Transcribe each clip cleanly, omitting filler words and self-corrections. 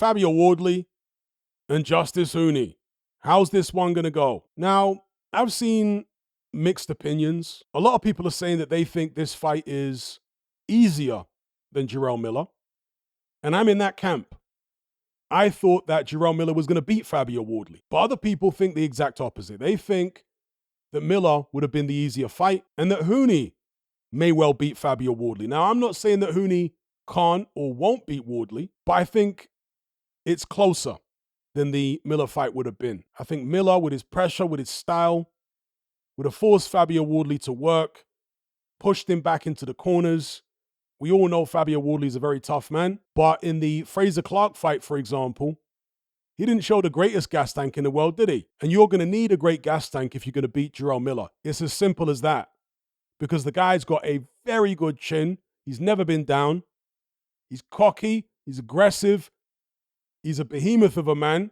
Fabio Wardley and Justis Huni. How's this one going to go? Now, I've seen mixed opinions. A lot of people are saying that they think this fight is easier than Jarrell Miller. And I'm in that camp. I thought that Jarrell Miller was going to beat Fabio Wardley. But other people think the exact opposite. They think that Miller would have been the easier fight and that Huni may well beat Fabio Wardley. Now, I'm not saying that Huni can't or won't beat Wardley, but I think it's closer than the Miller fight would have been. I think Miller, with his pressure, with his style, would have forced Fabio Wardley to work, pushed him back into the corners. We all know Fabio Wardley is a very tough man, but in the Frazer Clark fight, for example, he didn't show the greatest gas tank in the world, did he? And you're going to need a great gas tank if you're going to beat Jarrell Miller. It's as simple as that, because the guy's got a very good chin. He's never been down. He's cocky. He's aggressive. He's a behemoth of a man,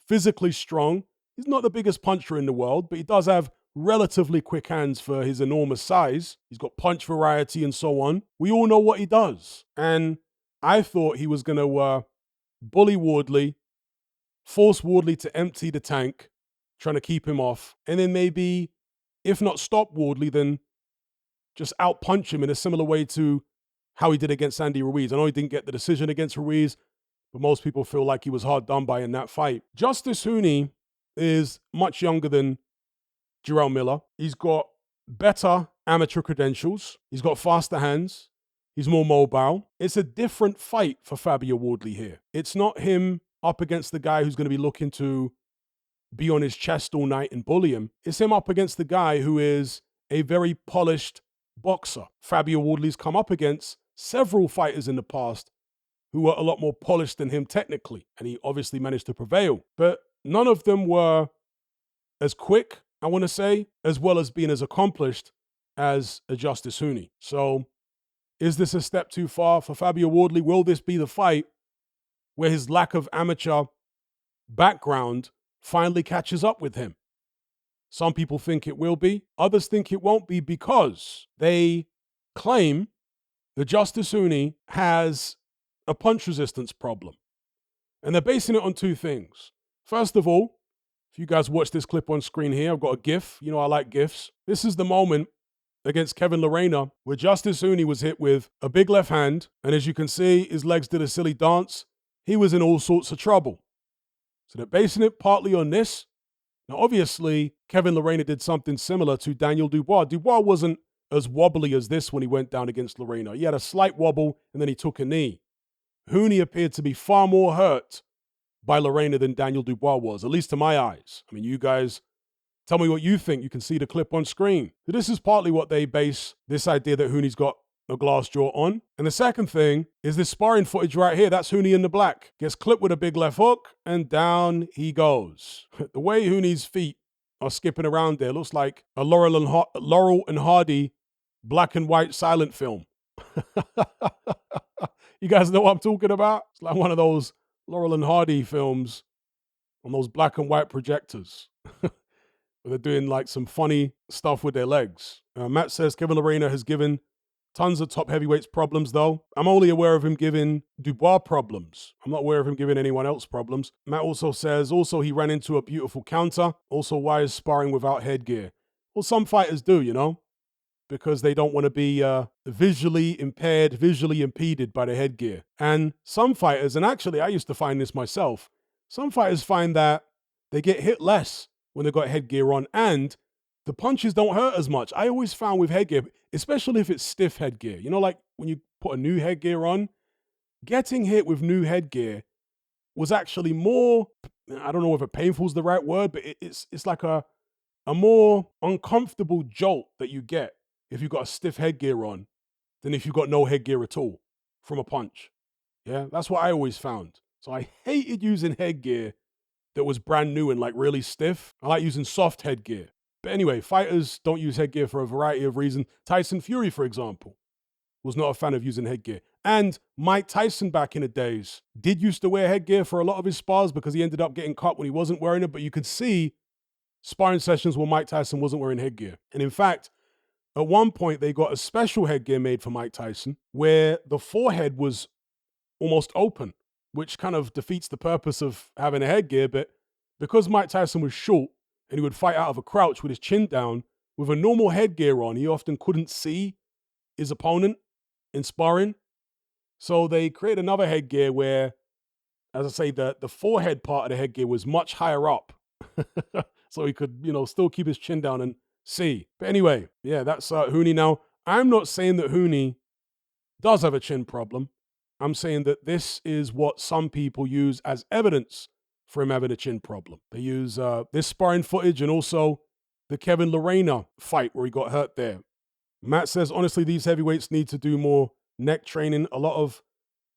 physically strong. He's not the biggest puncher in the world, but he does have relatively quick hands for his enormous size. He's got punch variety and so on. We all know what he does. And I thought he was going to bully Wardley, force Wardley to empty the tank, trying to keep him off, and then maybe, if not stop Wardley, then just out-punch him in a similar way to how he did against Andy Ruiz. I know he didn't get the decision against Ruiz, but most people feel like he was hard done by in that fight. Justis Huni is much younger than Jarrell Miller. He's got better amateur credentials. He's got faster hands. He's more mobile. It's a different fight for Fabio Wardley here. It's not him up against the guy who's going to be looking to be on his chest all night and bully him. It's him up against the guy who is a very polished boxer. Fabio Wardley's come up against several fighters in the past who were a lot more polished than him technically, and he obviously managed to prevail. But none of them were as quick, I want to say, as well as being as accomplished as a Justis Huni. So is this a step too far for Fabio Wardley? Will this be the fight where his lack of amateur background finally catches up with him? Some people think it will be. Others think it won't be, because they claim that Justis Huni has a punch resistance problem. And they're basing it on two things. First of all, if you guys watch this clip on screen here, I've got a GIF. You know I like GIFs. This is the moment against Kevin Lorena where Justis Huni was hit with a big left hand, and as you can see, his legs did a silly dance. He was in all sorts of trouble. So they're basing it partly on this. Now, obviously, Kevin Lorena did something similar to Daniel Dubois. Dubois wasn't as wobbly as this when he went down against Lorena. He had a slight wobble, and then he took a knee. Huni appeared to be far more hurt by Lorena than Daniel Dubois was, at least to my eyes. I mean, you guys tell me what you think. You can see the clip on screen. So this is partly what they base this idea that Huni's got a glass jaw on. And the second thing is this sparring footage right here. That's Huni in the black. Gets clipped with a big left hook, and down he goes. The way Huni's feet are skipping around there looks like a Laurel and Hardy black and white silent film. You guys know what I'm talking about? It's like one of those Laurel and Hardy films on those black and white projectors. Where they're doing like some funny stuff with their legs. Matt says Kevin Lorena has given tons of top heavyweights problems, though. I'm only aware of him giving Dubois problems. I'm not aware of him giving anyone else problems. Matt also says, he ran into a beautiful counter. Also, why is sparring without headgear? Well, some fighters do, you know, because they don't want to be visually impaired, visually impeded by the headgear. And some fighters, and actually I used to find this myself, some fighters find that they get hit less when they've got headgear on, and the punches don't hurt as much. I always found with headgear, especially if it's stiff headgear, you know, like when you put a new headgear on, getting hit with new headgear was actually more, I don't know if painful is the right word, but it's like a more uncomfortable jolt that you get if you've got a stiff headgear on than if you've got no headgear at all from a punch. Yeah, that's what I always found. So I hated using headgear that was brand new and like really stiff. I like using soft headgear. But anyway, fighters don't use headgear for a variety of reasons. Tyson Fury, for example, was not a fan of using headgear. And Mike Tyson back in the days did used to wear headgear for a lot of his spars because he ended up getting cut when he wasn't wearing it. But you could see sparring sessions where Mike Tyson wasn't wearing headgear. And in fact, at one point, they got a special headgear made for Mike Tyson where the forehead was almost open. which kind of defeats the purpose of having a headgear. But because Mike Tyson was short and he would fight out of a crouch with his chin down, with a normal headgear on, he often couldn't see his opponent in sparring. So they created another headgear where, as I say, the forehead part of the headgear was much higher up. So he could, still keep his chin down and see. But anyway, yeah, that's Huni. Now, I'm not saying that Huni does have a chin problem. I'm saying that this is what some people use as evidence for him having a chin problem. They use this sparring footage and also the Kevin Lorena fight where he got hurt there. Matt says, honestly, these heavyweights need to do more neck training. A lot of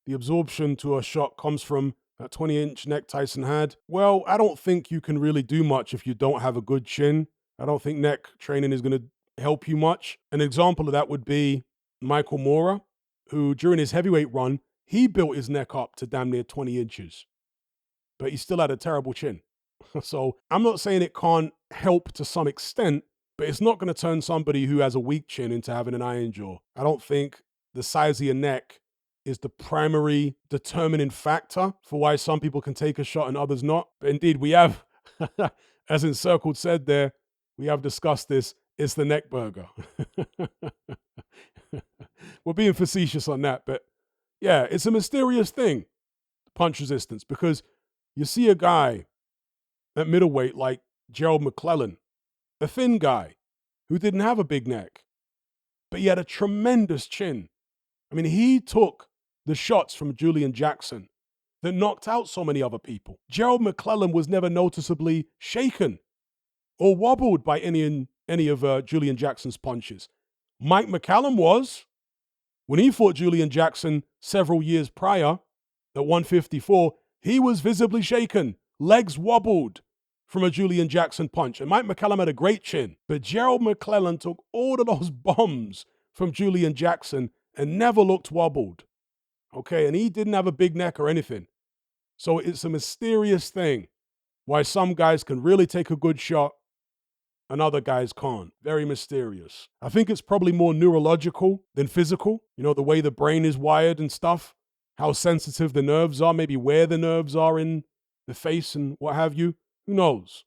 the absorption to a shot comes from that 20-inch neck Tyson had. Well, I don't think you can really do much if you don't have a good chin. I don't think neck training is going to help you much. An example of that would be Michael Moorer, who during his heavyweight run, he built his neck up to damn near 20 inches, but he still had a terrible chin. So I'm not saying it can't help to some extent, but it's not going to turn somebody who has a weak chin into having an iron jaw. I don't think the size of your neck is the primary determining factor for why some people can take a shot and others not. But indeed, we have, as Encircled said there, we have discussed this. It's the neck burger. We're being facetious on that, but yeah, it's a mysterious thing, punch resistance, because you see a guy at middleweight like Gerald McClellan, a thin guy who didn't have a big neck, but he had a tremendous chin. I mean, he took the shots from Julian Jackson that knocked out so many other people. Gerald McClellan was never noticeably shaken or wobbled by any of Julian Jackson's punches. Mike McCallum was. When he fought Julian Jackson several years prior, at 154, he was visibly shaken, legs wobbled from a Julian Jackson punch. And Mike McCallum had a great chin, but Gerald McClellan took all of those bombs from Julian Jackson and never looked wobbled. Okay, and he didn't have a big neck or anything. So it's a mysterious thing why some guys can really take a good shot and other guys can't. Very mysterious. I think it's probably more neurological than physical. The way the brain is wired and stuff, how sensitive the nerves are, maybe where the nerves are in the face and what have you. Who knows?